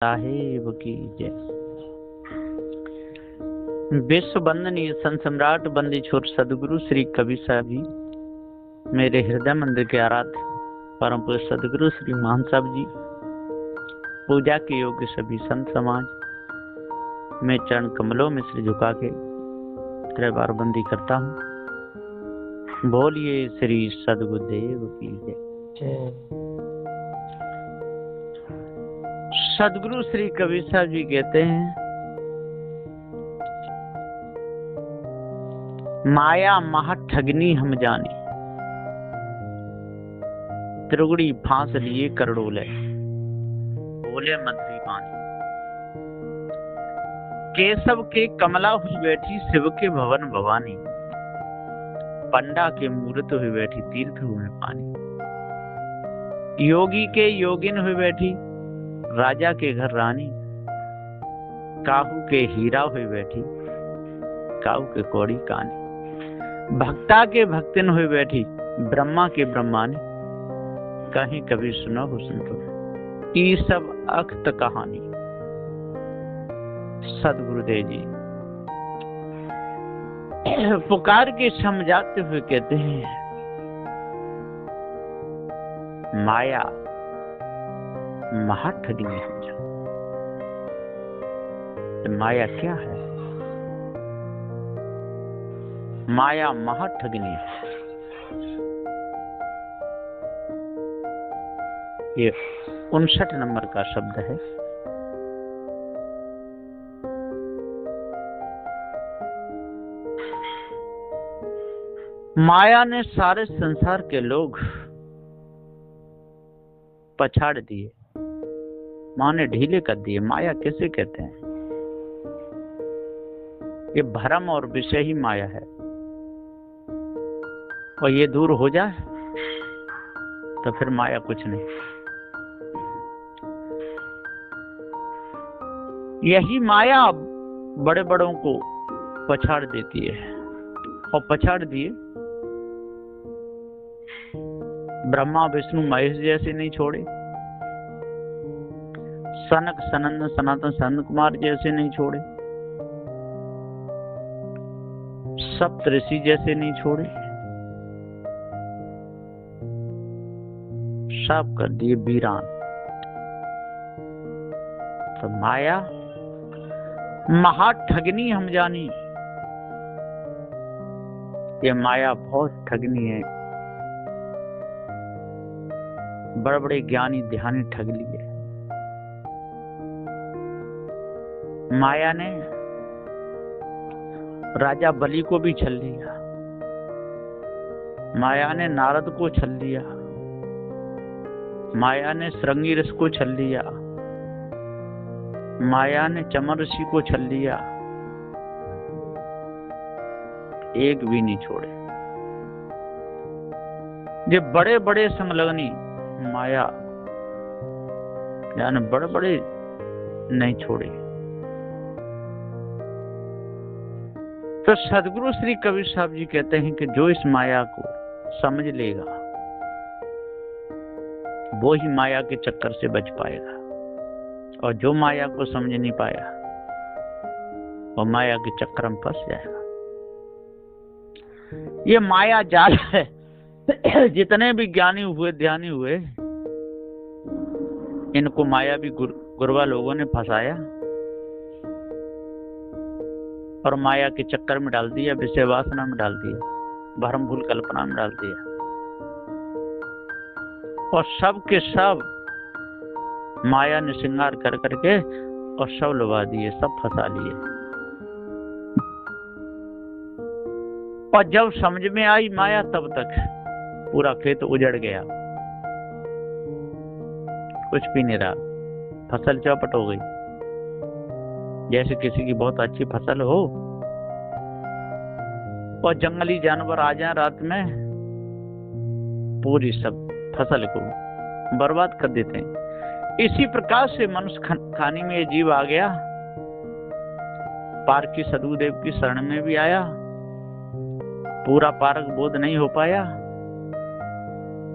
साहेब की जय। विश्व वंदनीय संत सम्राट बंदी छोर सदगुरु श्री कबीर साहब जी, मेरे हृदय मंदिर के आराध्य परम पूज्य सदगुरु श्री महान साहब जी, पूजा के योग्य सभी संत समाज, मैं चरण कमलों में सिर झुका के त्रैबार बंदी करता हूँ। बोलिए श्री सदगुरुदेव की जय। सदगुरु श्री कबीर साहब जी कहते हैं, माया महा ठगनी हम जानी, त्रिगुड़ी फांस लिए करड़ोले, बोले मंत्री पानी। केशव के कमला हुई बैठी, शिव के भवन भवानी, पंडा के मूर्त हुई बैठी, तीर्थ हुए पानी। योगी के योगिन हुई बैठी, राजा के घर रानी, काहू के हीरा हुई बैठी, काहू के कौड़ी कानी। भक्ता के भक्तिन हुई बैठी, ब्रह्मा के ब्रह्मानी, कहीं कभी सुनो हो सुनो ये सब अक्त कहानी। सदगुरुदेव जी पुकार के समझाते हुए कहते हैं, माया महा ठगनी समझा। तो माया क्या है? माया महा ठगनी है। ये 59 नंबर का शब्द है। माया ने सारे संसार के लोग पछाड़ दिए, माने ढीले कर दिए। माया किसे कहते हैं? ये भ्रम और विषय ही माया है, और ये दूर हो जाए तो फिर माया कुछ नहीं। यही माया बड़े बड़ों को पछाड़ देती है, और पछाड़ दिए ब्रह्मा विष्णु महेश जैसे नहीं छोड़े, सनक सनंद सनातन सनत कुमार जैसे नहीं छोड़े, सप्त ऋषि जैसे नहीं छोड़े, सब कर दिए वीरान। तो माया महा ठगनी हम जानी। ये माया बहुत ठगनी है। बड़े बड़े ज्ञानी ध्यानी ठग लिए। माया ने राजा बलि को भी छल लिया, माया ने नारद को छल लिया, माया ने श्रृंगी ऋषि को छल लिया, माया ने चमर ऋषि को छल लिया, एक भी नहीं छोड़े। ये बड़े बड़े संलग्नी माया यानी बड़े बड़े नहीं छोड़े। तो सदगुरु श्री कबीर साहब जी कहते हैं कि जो इस माया को समझ लेगा वो ही माया के चक्कर से बच पाएगा, और जो माया को समझ नहीं पाया वो माया के चक्कर में फंस जाएगा। ये माया जाल है। जितने भी ज्ञानी हुए ध्यानी हुए, इनको माया भी गुरबा लोगों ने फंसाया और माया के चक्कर में डाल दिया, विषय वासना में डाल दिया, भ्रम भूल कल्पना में डाल दिया, और सब के सब माया ने श्रृंगार कर करके और सब लुभा दिए, सब फंसा लिए। और जब समझ में आई माया, तब तक पूरा खेत उजड़ गया, कुछ भी नहीं रहा, फसल चौपट हो गई। जैसे किसी की बहुत अच्छी फसल हो और जंगली जानवर आ जाए रात में, पूरी सब फसल को बर्बाद कर देते हैं। इसी प्रकार से मनुष्य खाने में ये जीव आ गया, पार की सदगुरुदेव की शरण में भी आया, पूरा पारक बोध नहीं हो पाया,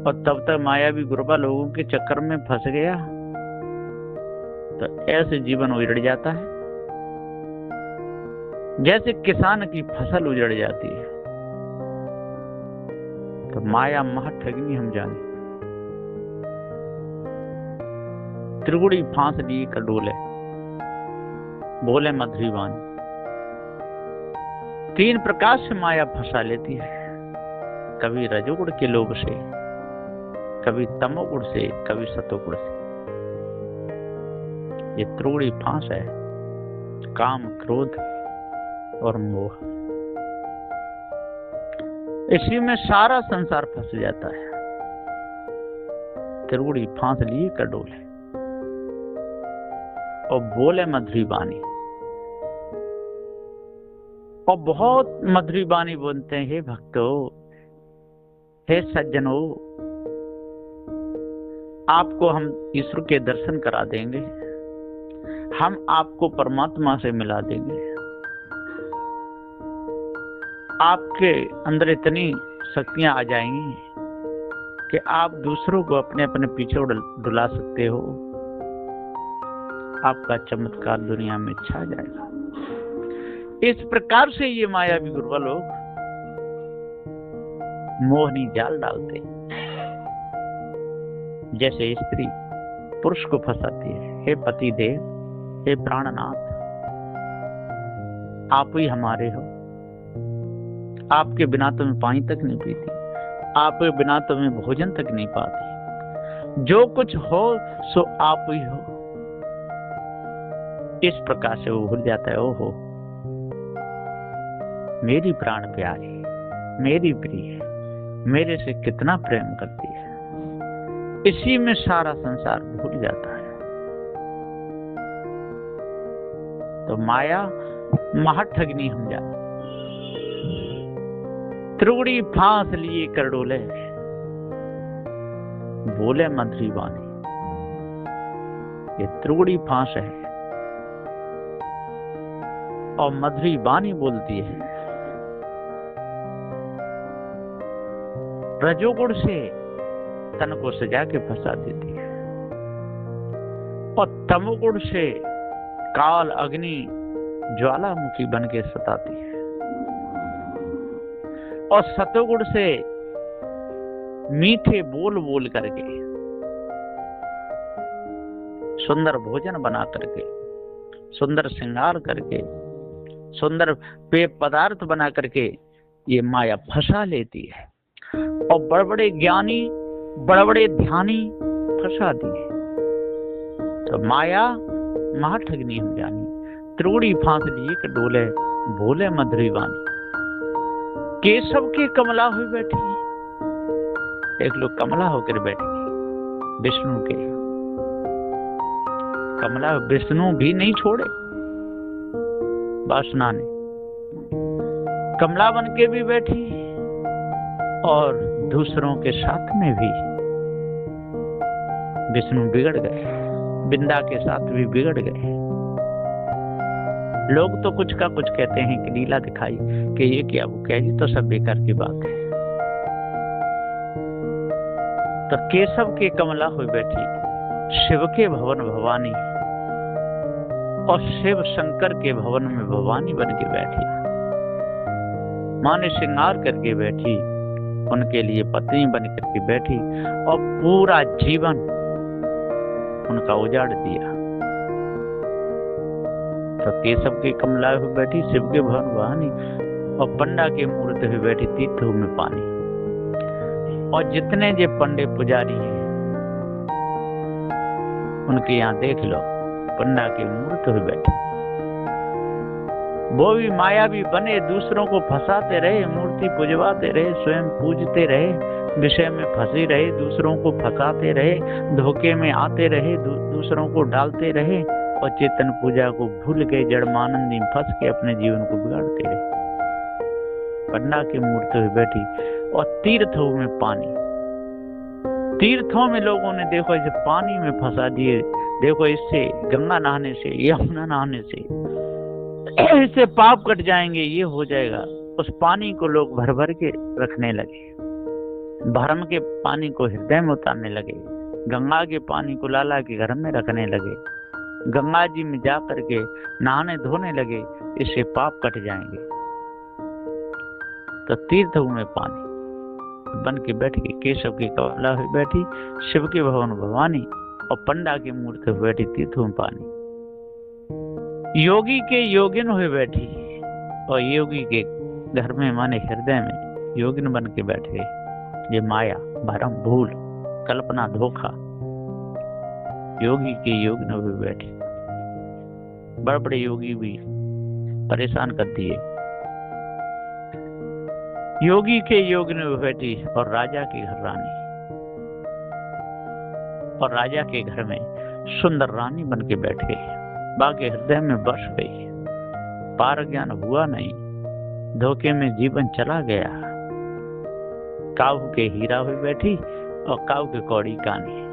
और तब तक माया भी गुरबा लोगों के चक्कर में फंस गया। तो ऐसे जीवन उजड़ जाता है जैसे किसान की फसल उजड़ जाती है। तो माया महा ठगनी हम जाने, त्रिगुड़ी फांस लिए कर डोले, बोले मधुरी वाणी। 3 प्रकार से माया फंसा लेती है, कभी रजोगुण के लोभ से, कभी तमोगुण से, कभी सतोगुण से। ये त्रिगुड़ी फांस है, काम, क्रोध और मोह। इसी में सारा संसार फंस जाता है। त्रिगुड़ी फांस लिए कर डोले और बोले मधुरी वाणी, और बहुत मधुरी वाणी बोलते हैं। हे भक्तों, हे सज्जनों, आपको हम ईश्वर के दर्शन करा देंगे, हम आपको परमात्मा से मिला देंगे, आपके अंदर इतनी शक्तियां आ जाएंगी कि आप दूसरों को अपने अपने पीछे डुला सकते हो, आपका चमत्कार दुनिया में छा जाएगा। इस प्रकार से ये मायावी गुरुवा लोग मोहनी जाल डालते हैं। जैसे स्त्री पुरुष को फंसाती है, हे पति देव, हे प्राणनाथ, आप ही हमारे हो, आपके बिना तो मैं पानी तक नहीं पीती, आपके बिना तो मैं भोजन तक नहीं पाती, जो कुछ हो सो आप ही हो। इस प्रकार से वो भूल जाता है, ओहो मेरी प्राण प्यारी, मेरी प्रिय, मेरे से कितना प्रेम करती है। इसी में सारा संसार भूल जाता है। तो माया महाठगनी हम जाते। त्रिगुड़ी फांस लिए कर डोले, बोले मधुरी वाणी। ये त्रिगुड़ी फांस है और मधुरी वाणी बोलती है। रजोगुण से तन को सजा के फंसा देती है और तमोगुण से काल अग्नि ज्वालामुखी बन के सताती है, और सतोगुण से मीठे बोल बोल करके, सुंदर भोजन बना करके, सुंदर श्रृंगार करके, सुंदर पेय पदार्थ बना करके ये माया फंसा लेती है। और बड़े बड़े ज्ञानी, बड़े बड़े ध्यानी फंसा दिए। तो माया महाठगनी हम जानी, त्रिगुड़ी फांस लिए के डोले, बोले मधुरी वाणी। केशव के कमला हुई बैठी, एक लोग कमला होकर बैठी, विष्णु के कमला, विष्णु भी नहीं छोड़े, वासना ने कमला बन के भी बैठी और दूसरों के साथ में भी विष्णु बिगड़ गए, बिंदा के साथ भी बिगड़ गए। लोग तो कुछ का कुछ कहते हैं कि लीला दिखाई कि ये क्या वो क्या, ये तो सब बेकार की बात है। तो केशव के कमला हुई बैठी, शिव के भवन भवानी, और शिव शंकर के भवन में भवानी बन के बैठी। मां ने श्रृंगार करके बैठी, उनके लिए पत्नी बन करके बैठी और पूरा जीवन उनका उजाड़ दिया। तो केशव के कमला हुई बैठी, शिव के भवन भवानी, और पंडा के मूर्ति हुई बैठी, तीर्थों में पानी। और जितने जे पंडे पुजारी हैं उनके यहाँ देख लो, पंडा की मूर्ति हुई बैठी। वो भी मायावी बने, दूसरों को फंसाते रहे, मूर्ति पुजवाते रहे, स्वयं पूजते रहे, विषय में फंसे रहे, दूसरों को फंसाते रहे, धोखे में आते रहे, दूसरों को डालते रहे, और चेतन पूजा को भूल गए, जड़मानंदी में फंस के अपने जीवन को बिगाड़ते रहे। पंडा की मूर्ति हुई बैठी और तीर्थों में पानी, तीर्थों में लोगों ने देखो इसे पानी में फंसा दिए। देखो इससे गंगा नहाने से, यमुना नहाने से इससे पाप कट जाएंगे, ये हो जाएगा। उस पानी को लोग भर भर के रखने लगे, भरम के पानी को हृदय में उतारने लगे, गंगा के पानी को लाला के घर में रखने लगे। गंगा जी में जा करके नहाने धोने लगे, इससे पाप कट जाएंगे। तो तीर्थ में पानी बन के बैठ गई, केशव की कमला हुई बैठी, शिव के भवन भवानी, और पंडा की मूर्ति हुई बैठी तीर्थ में पानी। योगी के योगिन हुई बैठी, और योगी के घर में माने हृदय में योगिन बन के बैठे। ये माया, भरम, भूल, कल्पना, धोखा, योगी के योगिन हुई बैठी। बड़े बड़े योगी भी परेशान कर दिए। योगी के योगिन हुई बैठी और राजा के घर रानी, और राजा के घर में सुंदर रानी बन के बैठ गई। बाकी हृदय में बस गई, पार ज्ञान हुआ नहीं, धोखे में जीवन चला गया। काऊ के हीरा हुई बैठी और काऊ के कौड़ी कानी,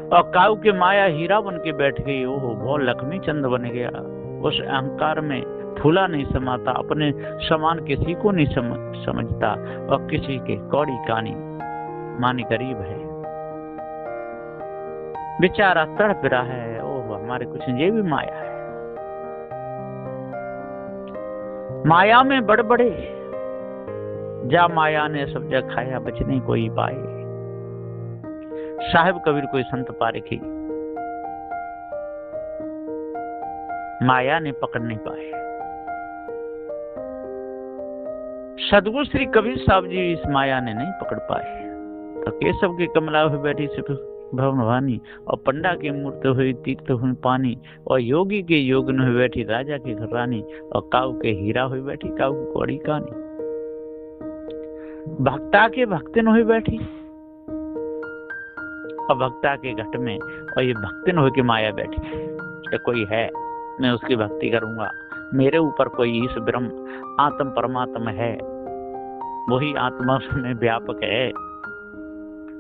और काऊ के माया हीरा बन के बैठ गई। ओहो, बहुत लक्ष्मी चंद बन गया। उस अहंकार में फूला नहीं समाता, अपने समान किसी को नहीं समझता, और किसी के कौड़ी कानी मानी गरीब है, बेचारा तड़प रहा है। ओह, हमारे कुछ ये भी माया है। माया में बड़बड़े, जा माया ने सब जग खाया, बच नहीं कोई पाए। साहिब कबीर कोई संत पारखी, माया ने पकड़ नहीं पाए। सदगुरु श्री कबीर साहब जी इस माया ने नहीं पकड़ पाए। तो केशव की कमला हुई बैठी शिव भवन भवानी, और पंडा की मूर्ति हुई तीर्थ हुई पानी, और योगी के योगिन हुई बैठी राजा की घर रानी, और काऊ के हीरा हुई बैठी काऊ की कौड़ी कानी। भक्ता के भक्तिन हुई बैठी, और भक्ता के घट में, और ये भक्तिन हो के माया बैठी। तो कोई है, मैं उसकी भक्ति करूंगा, मेरे ऊपर कोई ईश ब्रह्म आत्म परमात्मा है, वही आत्मा में व्यापक है,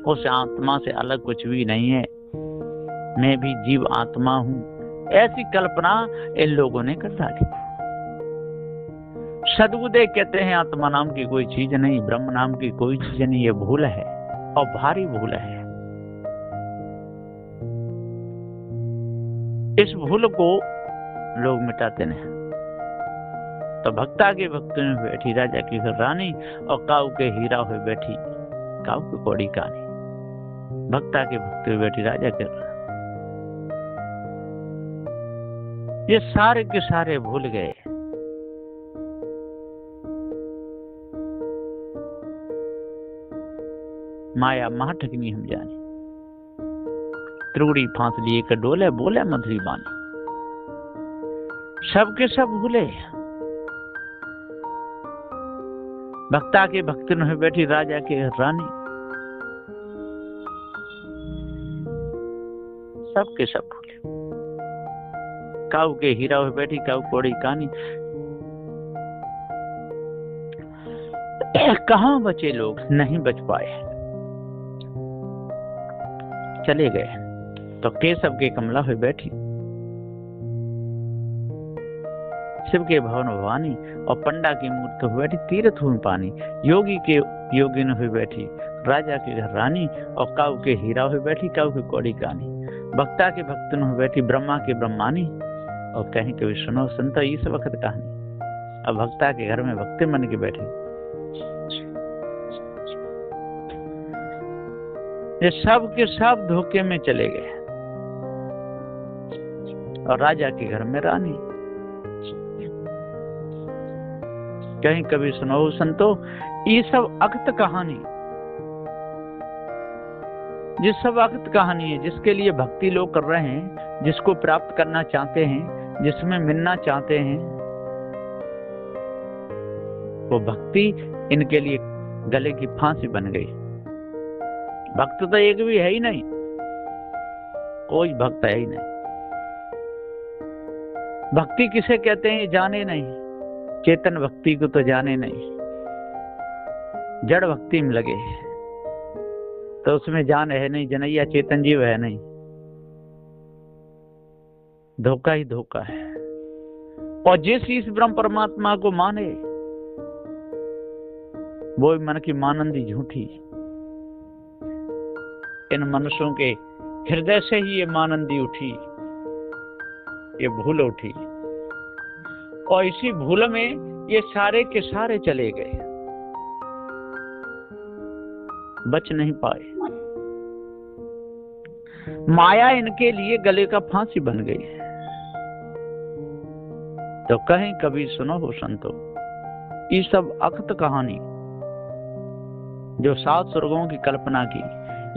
उस आत्मा से अलग कुछ भी नहीं है, मैं भी जीव आत्मा हूं। ऐसी कल्पना इन लोगों ने कर डाली। सदगुरुदेव कहते हैं आत्मा नाम की कोई चीज नहीं, ब्रह्म नाम की कोई चीज नहीं, ये भूल है और भारी भूल है। इस भूल को लोग मिटाते नहीं। तो भक्ता के भक्त में बैठी राजा की घर रानी, और काऊ के हीरा हुई बैठी काऊ की कौड़ी कानी। भक्ता के भक्त में बैठी राजा के, ये सारे के सारे भूल गए। माया महाठगनी हम जाने, त्रुड़ी फांस लिए के डोले, बोले मधुरी बानी। सबके सब भूले। भक्ता के भक्तन में बैठी राजा के रानी, सबके सब भूले। काऊ के हीरा में बैठी काऊ कौड़ी कानी। कहां बचे लोग, नहीं बच पाए, चले गए। तो केशव के कमला हुई बैठी शिव के भवन भवानी, और पंडा की मूर्ति हुई बैठी तीर्थ में पानी। योगी के योगिन हुई बैठी राजा के घर रानी, और काऊ के हीरा हुई बैठी काऊ की कौड़ी कानी। भक्ता के भक्तन हुई बैठी ब्रह्मा के ब्रह्मानी, और कहीं कभी सुनो संतो इस वक्त कहानी। अब भक्ता के घर में भक्ति मन के बैठे। ये सब के सब धोखे में चले गए, और राजा के घर में रानी। कहीं कभी सुनो संतो ये सब अक्त कहानी, जिस सब अक्त कहानी है, जिसके लिए भक्ति लोग कर रहे हैं, जिसको प्राप्त करना चाहते हैं, जिसमें मिलना चाहते हैं, वो भक्ति इनके लिए गले की फांसी बन गई। भक्त तो एक भी है ही नहीं, कोई भक्त है ही नहीं। भक्ति किसे कहते हैं जाने नहीं, चेतन भक्ति को तो जाने नहीं। जड़ भक्ति में लगे तो उसमें जान है नहीं, जनैया चेतन जीव है नहीं। धोखा ही धोखा है। और जिस इस ब्रह्म परमात्मा को माने, वो मन की मानंदी झूठी। इन मनुष्यों के हृदय से ही ये मानंदी उठी, ये भूल उठी और इसी भूल में ये सारे के सारे चले गए, बच नहीं पाए। माया इनके लिए गले का फांसी बन गई। तो कहीं कभी सुनो हो संतो, ये सब अक्त कहानी जो 7 स्वर्गों की कल्पना की,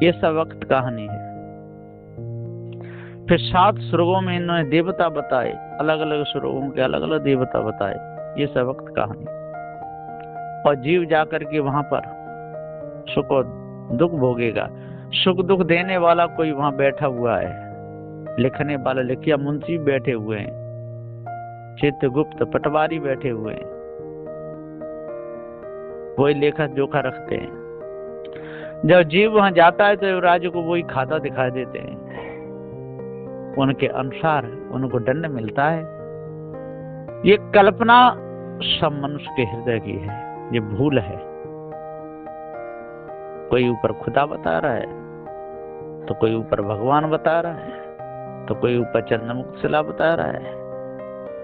ये सब अक्त कहानी है। फिर 7 स्वर्गों में इन्होंने देवता बताए, अलग अलग स्वर्गों के अलग अलग देवता बताए, ये सब वक्त कहानी। और जीव जाकर के वहां पर सुख और दुख भोगेगा। सुख दुख देने वाला कोई वहां बैठा हुआ है, लिखने वाला लिखिया मुंशी बैठे हुए हैं, चित्रगुप्त पटवारी बैठे हुए हैं, वही लेखा जोखा रखते हैं। जब जीव वहां जाता है तो युवराज को वही खाता दिखाई देते हैं, उनके अनुसार उनको दंड मिलता है। ये कल्पना सब मनुष्य के हृदय की है, ये भूल है। कोई ऊपर खुदा बता रहा है, तो कोई ऊपर भगवान बता रहा है, तो कोई ऊपर चंद्रमुख शिला बता रहा है,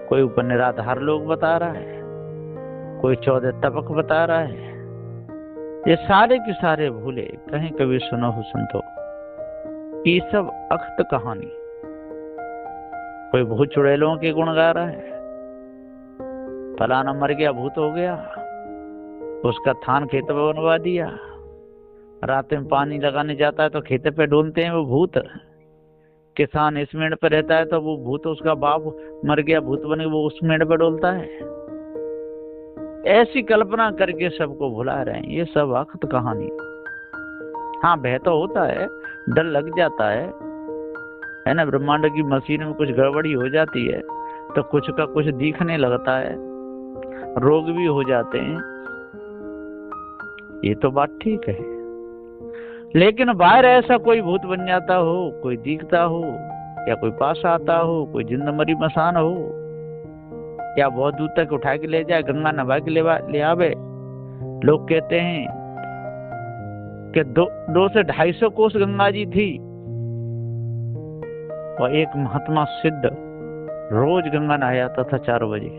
कोई ऊपर निराधार लोग बता रहा है, कोई 14 तबक बता रहा है। ये सारे के सारे भूले। कहीं कभी सुनो हो संतो, ये सब अक्त कहानी। कोई भूत चुड़ैलों के गुण गा रहा है, फलाना मर गया, भूत हो गया, उसका थान खेत में बनवा दिया। रात में पानी लगाने जाता है तो खेत पे डोलते हैं वो भूत। किसान इस मेड़ पे रहता है तो वो भूत, उसका बाप मर गया, भूत बन गया, वो उस मेड़ पे डोलता है। ऐसी कल्पना करके सबको भुला रहे हैं। ये सब अक्त कहानी। हाँ, भय तो होता है, डर लग जाता है ना। ब्रह्मांड की मशीन में कुछ गड़बड़ी हो जाती है तो कुछ का कुछ दिखने लगता है, रोग भी हो जाते हैं, ये तो बात ठीक है। लेकिन बाहर ऐसा कोई भूत बन जाता हो, कोई दिखता हो, या कोई पास आता हो, कोई जिंद मरी मसान हो, या बहुत दूर तक उठा के ले जाए, गंगा नवा के ले आवे। लोग कहते हैं कि 2 से 250 कोस गंगा जी थी और एक महात्मा सिद्ध रोज गंगा नहाता था 4 बजे।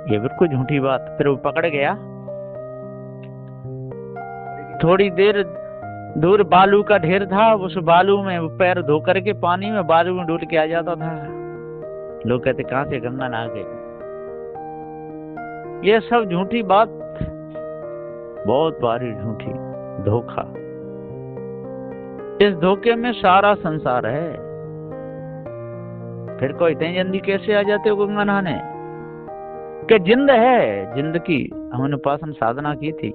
ये बिल्कुल झूठी बात। फिर वो पकड़ गया, थोड़ी देर दूर बालू का ढेर था, उस बालू में वो पैर धो करके पानी में बालू में डूल के आ जाता था। लोग कहते कहां से गंगा नहा गए। ये सब झूठी बात, बहुत बारी झूठी धोखा। इस धोखे में सारा संसार है। फिर कोई इतनी जल्दी कैसे आ जाते हो गंगा नहाने? कि जिंद है, जिंद की हमने उपासना साधना की थी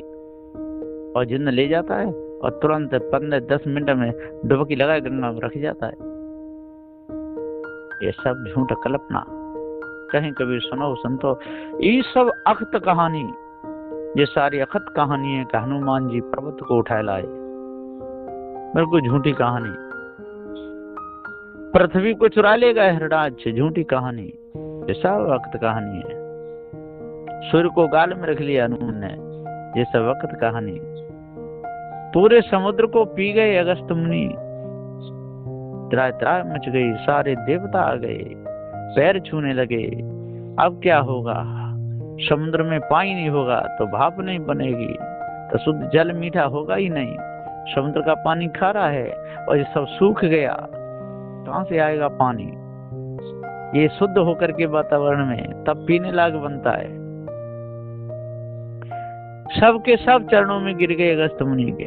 और जिंद ले जाता है और तुरंत 15-10 मिनट में डुबकी लगाए गंगा में रख जाता है। ये सब झूठ कल्पना। कहीं कभी सुनो संतो, ये सब अक्त कहानी, ये सारी अखत कहानी है कि हनुमान जी पर्वत को उठाए लाए। बिल्कुल झूठी कहानी। पृथ्वी को चुरा लेगा हिरणाक्ष, झूठी कहानी। ये सब अक्त कहानी है। सूर्य को गाल में रख लिया हनुमान ने, ये सब अक्त कहानी। पूरे समुद्र को पी गए अगस्त मुनि, त्राय त्राय मच गई, सारे देवता आ गए, पैर छूने लगे। अब क्या होगा? समुद्र में पानी नहीं होगा तो भाप नहीं बनेगी, तो शुद्ध जल मीठा होगा ही नहीं। समुद्र का पानी खारा है और ये सब सूख गया, कहां से आएगा पानी? ये शुद्ध होकर के वातावरण में तब पीने लायक बनता है। सब के सब चरणों में गिर गए अगस्त मुनि के।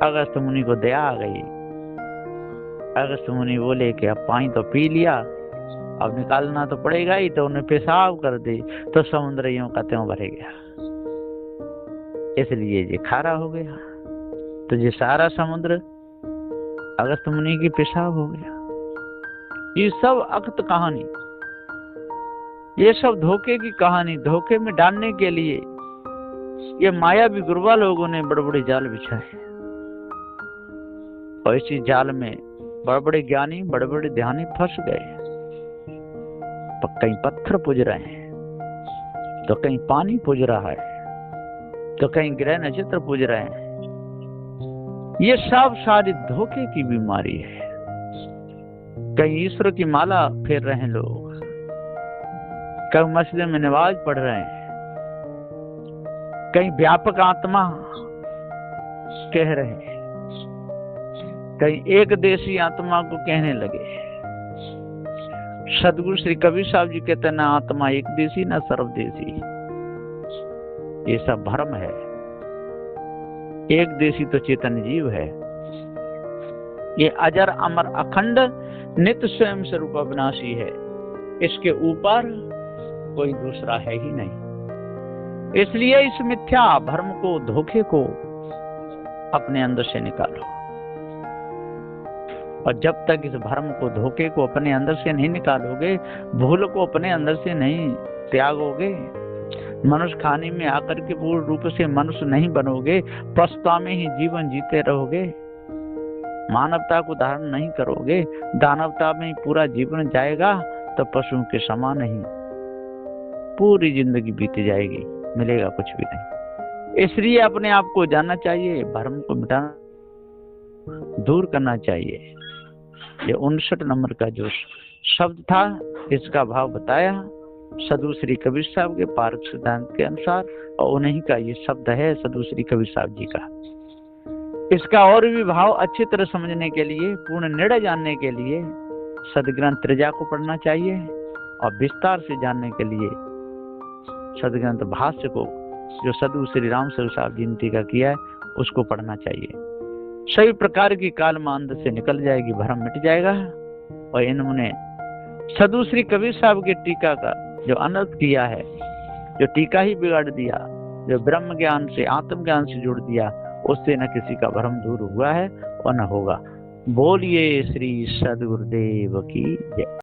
अगस्त मुनि को दया आ गई। अगस्त मुनि बोले कि अब पानी तो पी लिया, अब निकालना तो पड़ेगा ही, तो उन्हें पेशाब कर दी तो समुद्र यूं का त्यों भर गया, इसलिए ये खारा हो गया। तो ये सारा समुद्र अगस्त मुनि की पेशाब हो गया। ये सब अक्त कहानी, ये सब धोखे की कहानी। धोखे में डालने के लिए ये मायावी गुरुवा लोगों ने बड़े बड़े जाल बिछाए और इसी जाल में बड़े बड़े ज्ञानी, बड़े बड़े ध्यानी फंस गए। कहीं पत्थर पूज रहे हैं, तो कहीं पानी पूज रहा है, तो कहीं ग्रह नक्षत्र पूज रहे हैं। ये सब सारी धोखे की बीमारी है। कहीं ईश्वर की माला फेर रहे हैं लोग, कहीं मस्जिद में नमाज पढ़ रहे हैं, कहीं व्यापक आत्मा कह रहे हैं, कहीं एक देशी आत्मा को कहने लगे। सदगुरु श्री कबीर साहब जी कहते हैं, ना आत्मा एक देशी ना सर्वदेशी, ये सब भ्रम है। एक देशी तो चेतन जीव है, ये अजर अमर अखंड नित्य स्वयं स्वरूप अविनाशी है, इसके ऊपर कोई दूसरा है ही नहीं। इसलिए इस मिथ्या भ्रम को, धोखे को अपने अंदर से निकालो। और जब तक इस भ्रम को, धोखे को अपने अंदर से नहीं निकालोगे, भूल को अपने अंदर से नहीं त्यागोगे, मनुष्य खाने में आकर के पूर्ण रूप से मनुष्य नहीं बनोगे, पशुता में ही जीवन जीते रहोगे, मानवता को धारण नहीं करोगे, दानवता में पूरा जीवन जाएगा, तो पशुओं के समान ही पूरी जिंदगी बीत जाएगी, मिलेगा कुछ भी नहीं। इसलिए अपने आप को जानना चाहिए, भ्रम को मिटाना, दूर करना चाहिए। ये 59 नंबर का जो शब्द था, इसका भाव बताया सदगुरु श्री कबीर साहब के पारक सिद्धांत के अनुसार, और उन्हीं का ये शब्द है सदगुरु श्री कबीर साहब जी का। इसका और भी भाव अच्छी तरह समझने के लिए, पूर्ण निर्णय जानने के लिए सदग्रंथ त्रिजा को पढ़ना चाहिए, और विस्तार से जानने के लिए सदग्रंथ भाष्य को, जो सदगुरु श्री राम स्वरूप साहब जी ने टीका किया है, उसको पढ़ना चाहिए। सभी प्रकार की काल मांद से निकल जाएगी, भ्रम मिट जाएगा। और इन्होंने सदगुरु श्री कबीर साहब के टीका का जो अनर्थ किया है, जो टीका ही बिगाड़ दिया, जो ब्रह्म ज्ञान से, आत्म ज्ञान से जोड़ दिया, उससे न किसी का भ्रम दूर हुआ है और न होगा। बोलिए श्री सदगुरुदेव की जय।